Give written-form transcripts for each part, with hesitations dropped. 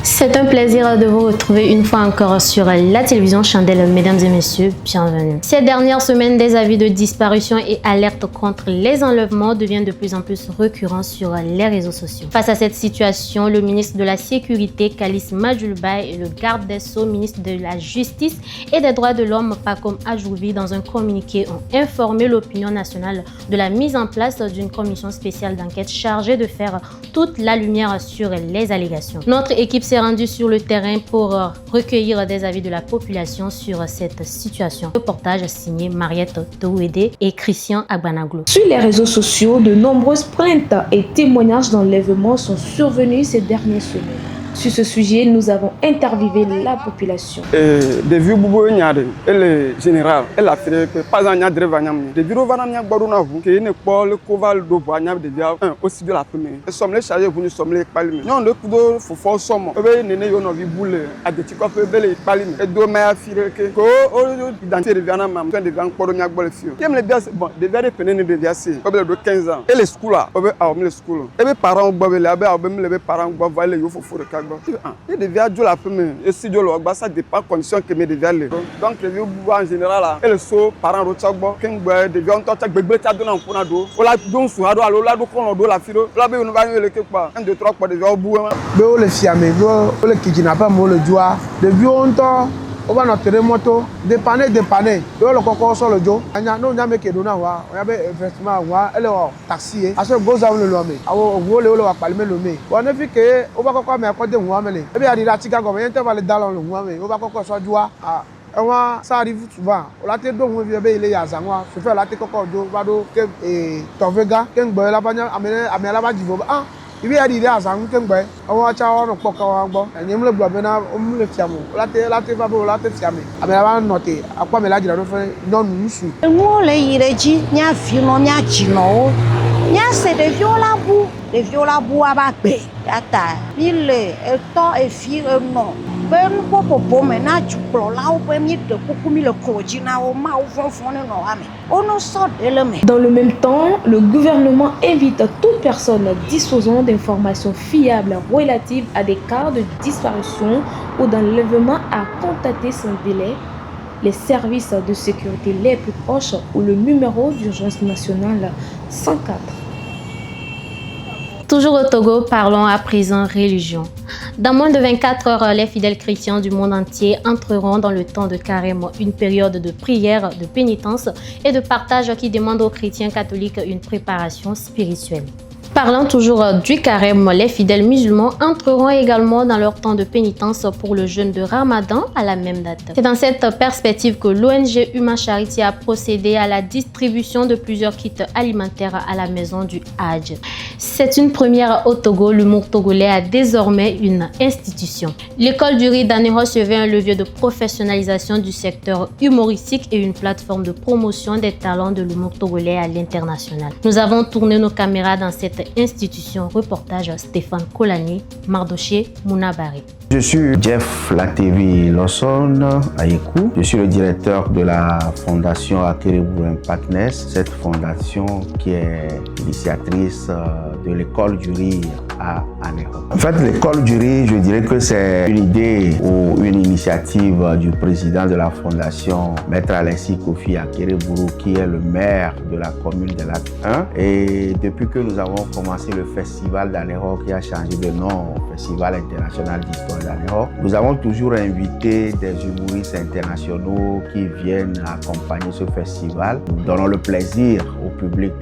C'est un plaisir de vous retrouver une fois encore sur la télévision Chandelle. Mesdames et messieurs, bienvenue. Ces dernières semaines, des avis de disparition et alertes contre les enlèvements deviennent de plus en plus récurrents sur les réseaux sociaux. Face à cette situation, le ministre de la Sécurité, Kalice Madjoulbaye, et le garde des Sceaux, ministre de la Justice et des Droits de l'Homme, Pacome Ajouvi, dans un communiqué, ont informé l'opinion nationale de la mise en place d'une commission spéciale d'enquête chargée de faire toute la lumière sur les allégations. Notre équipe s'est rendue sur le terrain pour recueillir des avis de la population sur cette situation. Reportage signé Mariette Touédé et Christian Agbanaglo. Sur les réseaux sociaux, de nombreuses plaintes et témoignages d'enlèvement sont survenus ces dernières semaines. Sur ce sujet, nous avons interviewé la population. Des vieux boubou nyade, le général, elle a fait que pas un nyadre vanyam. Des vieux vanamia borona vous, qui ne pas le coval do vanyam de via aussi de la première. Nous sommes les chargés pour nous sommes les palmes. Nous le coup de faut fort somme. Néné yon vi boule à des petits coffres belle palmes. Et do maya fire que identité de vianam mam, de vian poronia bol fio. Qui aime les biens bon, des verres penés de viacer. Au de 15 ans. Et les schools là, au le school. Et mes parents boivent les abeilles, les parents boivent les yo faut il devait jouer la première. Et si Dieu le ça dépend des conditions que me devait aller. Donc les vieux en général là, et le saut parents rochagbo, king boy, devait on tente bébé ta donner en ponado. On l'a donc sur ado la do kon do la filo. La be on va le quelque part. 1 2 3 pour devait au bout. Be o le fiamé, o le kidnapper mo le joie. Depuis longtemps on va notre moto dépanner yo le koko sur le jo anya no nya make do na wa o ya be effectivement wa ele o taxi aso goza le lo me awo wo le wa palme lo me o ne fi ke o ba koko me ko de nwa me le e bi adi da tika go me ente va le dalon lo nwa me o ba koko so joa ah ça arrive souvent o la te do nwe bi be ile ya zanwa so fe la te koko jo ba do ke tovega ke ngbo la banya ame la ba jivo ibi adi de azan ke ngbe awon acha won poka wa gbo enyim le gbo be na o mu le fiamu late fa bo late fiame amela ba note akwa me la jira do fe nonu nsu enwo le yireji nya fi no nya ji no nya se de viola bu aba gbe yata ile eto efi no ben popo me na juplo la o be mi de kuku mi le koji na o ma o fonfon no ame ono so de le me. Dans le même temps, le gouvernement invite toute personne disposant d'informations fiables relatives à des cas de disparition ou d'enlèvement à contacter sans délai les services de sécurité les plus proches ou le numéro d'urgence nationale 104. Toujours au Togo, parlons à présent religion. Dans moins de 24 heures, les fidèles chrétiens du monde entier entreront dans le temps de carême, une période de prière, de pénitence et de partage qui demande aux chrétiens catholiques une préparation spirituelle. Parlant toujours du carême, les fidèles musulmans entreront également dans leur temps de pénitence pour le jeûne de Ramadan à la même date. C'est dans cette perspective que l'ONG Human Charity a procédé à la distribution de plusieurs kits alimentaires à la maison du Hadj. C'est une première au Togo, l'humour togolais a désormais une institution. L'école du riz d'Ané recevait un levier de professionnalisation du secteur humoristique et une plateforme de promotion des talents de l'humour togolais à l'international. Nous avons tourné nos caméras dans cette institution. Reportage Stéphane Kolani, Mardoché Mounabari. Je suis Jeff Latevi Lawson Ayekou. Je suis le directeur de la fondation Akerebou Impactness, cette fondation qui est initiatrice de l'école du riz à Anéro. En fait, l'école du riz, je dirais que c'est une idée ou une initiative du président de la fondation, Maître Alexis Kofi Akerebou, qui est le maire de la commune de Lac 1. Et depuis que nous avons commencé le festival d'Anéro, qui a changé de nom au Festival international d'histoire d'Anéro, nous avons toujours invité des humoristes internationaux qui viennent accompagner ce festival. Nous donnons le plaisir au public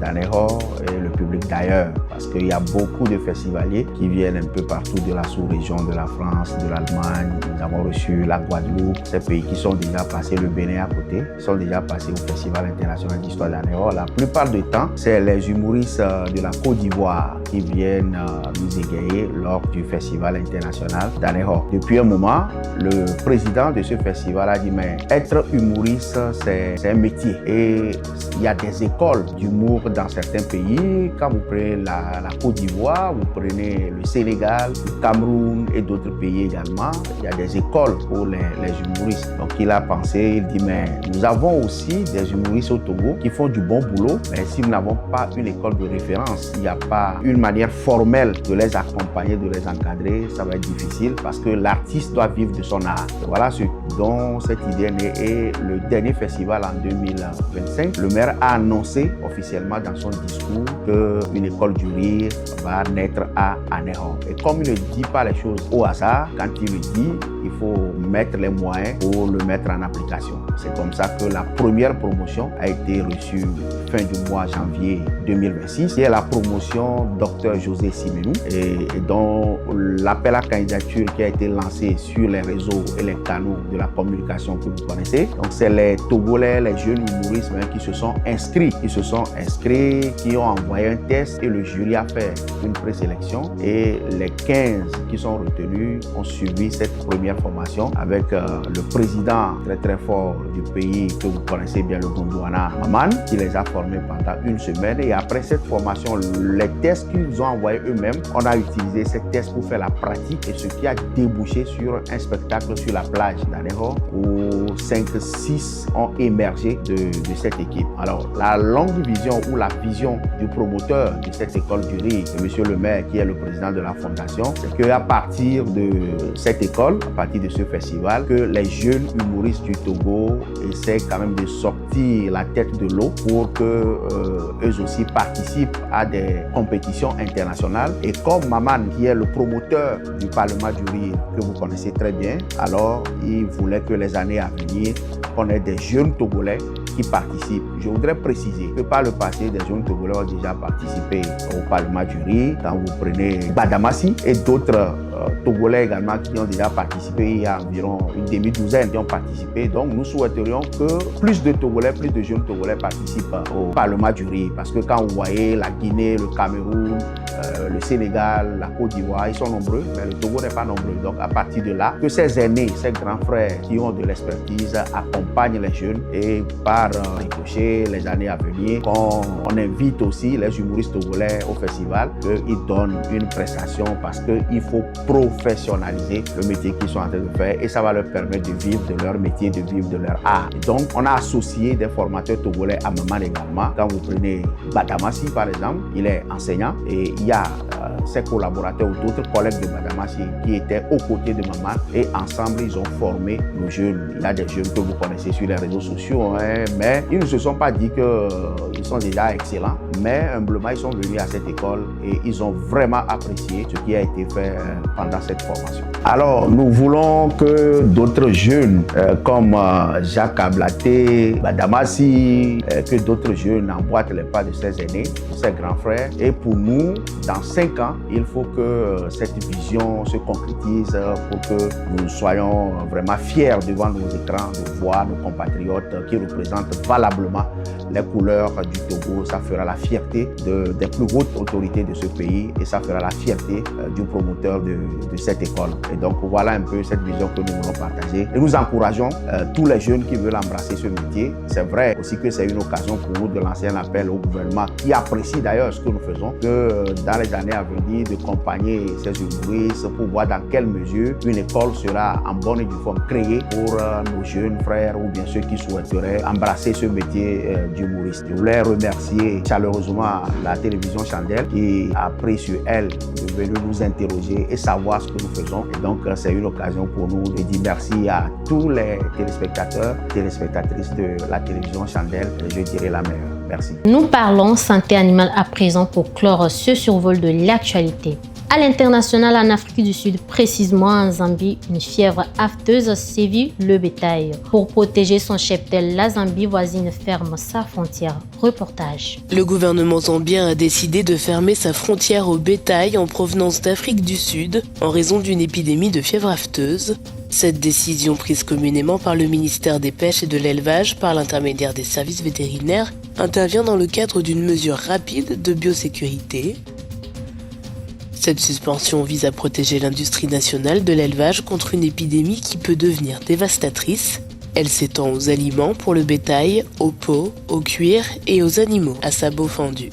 d'Anéro et le public d'ailleurs, parce qu'il y a beaucoup de festivaliers qui viennent un peu partout de la sous-région de la France, de l'Allemagne. Nous avons reçu la Guadeloupe, ces pays qui sont déjà passés, le Bénin à côté, sont déjà passés au Festival international d'histoire d'Anéro. La plupart du temps, c'est les humoristes de la Côte d'Ivoire qui viennent nous égayer lors du Festival international d'Anéro. Depuis un moment, le président de ce festival a dit mais être humoriste, c'est un métier. Et il y a des écoles d'humour dans certains pays. Quand vous prenez la Côte d'Ivoire, vous prenez le Sénégal, le Cameroun et d'autres pays également, il y a des écoles pour les humoristes. Donc il a pensé, il dit mais nous avons aussi des humoristes au Togo qui font du bon boulot, mais si nous n'avons pas une école de référence, il n'y a pas une manière formelle de les accompagner, de de les encadrer, ça va être difficile parce que l'artiste doit vivre de son art. Et voilà ce dont cette idée est née. Et le dernier festival en 2025, le maire a annoncé officiellement dans son discours qu'une école du rire va naître à Anéron. Et comme il ne dit pas les choses au hasard, quand il le dit, il faut mettre les moyens pour le mettre en application. C'est comme ça que la première promotion a été reçue fin du mois janvier 2026. Et la promotion Dr José Simenou et dont l'appel à candidature qui a été lancé sur les réseaux et les canaux de la communication que vous connaissez. Donc c'est les Togolais, les jeunes humoristes qui se sont inscrits. Qui ont envoyé un test et le jury a fait une présélection. Et les 15 qui sont retenus ont suivi cette première formation avec le président très très fort du pays que vous connaissez bien, le Gondwana Maman, qui les a formés pendant une semaine. Et après cette formation, les tests qu'ils ont envoyés eux-mêmes, on a utilisé ces tests pour faire la pratique et ce qui a débouché sur un spectacle sur la plage d'Anéron où 5-6 ont émergé de cette équipe. Alors la longue vision ou la vision du promoteur de cette école du rire, monsieur le maire qui est le président de la fondation, c'est qu'à partir de cette école, à partir de ce festival, que les jeunes humoristes du Togo essaient quand même de sortir la tête de l'eau pour que eux aussi participent à des compétitions internationales. Et comme Maman, qui est le promoteur du Parlement du rire que vous connaissez très bien, alors il voulait que les années à venir, on ait des jeunes Togolais qui participent. Je voudrais préciser que par le passé, des jeunes Togolais ont déjà participé au Parlement du rire. Quand vous prenez Badamassi et d'autres Togolais également qui ont déjà participé, il y a environ une demi-douzaine qui ont participé. Donc nous souhaiterions que plus de Togolais, plus de jeunes Togolais participent au Parlement du rire. Parce que quand vous voyez la Guinée, le Cameroun, le Sénégal, la Côte d'Ivoire, ils sont nombreux, mais le Togo n'est pas nombreux. Donc à partir de là, que ces aînés, ces grands frères qui ont de l'expertise accompagnent les jeunes et par ricochet les années à venir, on invite aussi les humoristes togolais au festival, qu'ils donnent une prestation parce qu'il faut professionnaliser le métier qu'ils sont en train de faire et ça va leur permettre de vivre de leur métier, de vivre de leur art. Et donc on a associé des formateurs togolais à Maman également. Quand vous prenez Badamassi par exemple, il est enseignant et il y a ses collaborateurs ou d'autres collègues de Badamassi qui étaient aux côtés de Maman et ensemble ils ont formé nos jeunes. Il y a des jeunes que vous connaissez sur les réseaux sociaux, mais ils ne se sont pas dit qu'ils sont déjà excellents, mais humblement ils sont venus à cette école et ils ont vraiment apprécié ce qui a été fait pendant cette formation. Alors nous voulons que d'autres jeunes comme Jacques Ablaté, Badamassi, que d'autres jeunes emboîtent les pas de ces aînés, de ces grands frères. Et pour nous, dans 5 ans, il faut que cette vision se concrétise pour que nous soyons vraiment fiers devant nos écrans de voir nos compatriotes qui représentent valablement les couleurs du Togo. Ça fera la fierté des plus hautes autorités de ce pays et ça fera la fierté du promoteur de cette école. Et donc voilà un peu cette vision que nous voulons partager. Et nous encourageons tous les jeunes qui veulent embrasser ce métier. C'est vrai aussi que c'est une occasion pour nous de lancer un appel au gouvernement qui apprécie d'ailleurs ce que nous faisons, que dans les années à venir, d'accompagner ces humoristes pour voir dans quelle mesure une école sera en bonne et due forme créée pour nos jeunes frères ou bien ceux qui souhaiteraient embrasser ce métier d'humoriste. Je voulais remercier chaleureusement la télévision Chandelle qui a pris sur elle de venir nous interroger et savoir ce que nous faisons. Et donc c'est une occasion pour nous de dire merci à tous les téléspectateurs, téléspectatrices de la télévision Chandelle. Je dirais la meilleure. Merci. Nous parlons santé animale à présent pour clore ce survol de l'actualité. À l'international, en Afrique du Sud, précisément en Zambie, une fièvre afteuse sévit le bétail. Pour protéger son cheptel, la Zambie voisine ferme sa frontière. Reportage. Le gouvernement zambien a décidé de fermer sa frontière au bétail en provenance d'Afrique du Sud en raison d'une épidémie de fièvre afteuse. Cette décision prise communément par le ministère des Pêches et de l'Élevage par l'intermédiaire des services vétérinaires intervient dans le cadre d'une mesure rapide de biosécurité. Cette suspension vise à protéger l'industrie nationale de l'élevage contre une épidémie qui peut devenir dévastatrice. Elle s'étend aux aliments pour le bétail, aux peaux, au cuir et aux animaux à sabots fendus.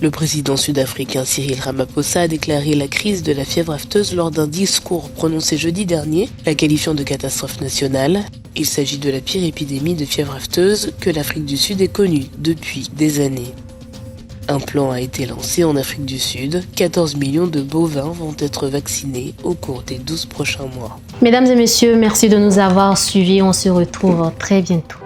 Le président sud-africain Cyril Ramaphosa a déclaré la crise de la fièvre afteuse lors d'un discours prononcé jeudi dernier, la qualifiant de catastrophe nationale. Il s'agit de la pire épidémie de fièvre afteuse que l'Afrique du Sud ait connue depuis des années. Un plan a été lancé en Afrique du Sud. 14 millions de bovins vont être vaccinés au cours des 12 prochains mois. Mesdames et messieurs, merci de nous avoir suivis. On se retrouve très bientôt.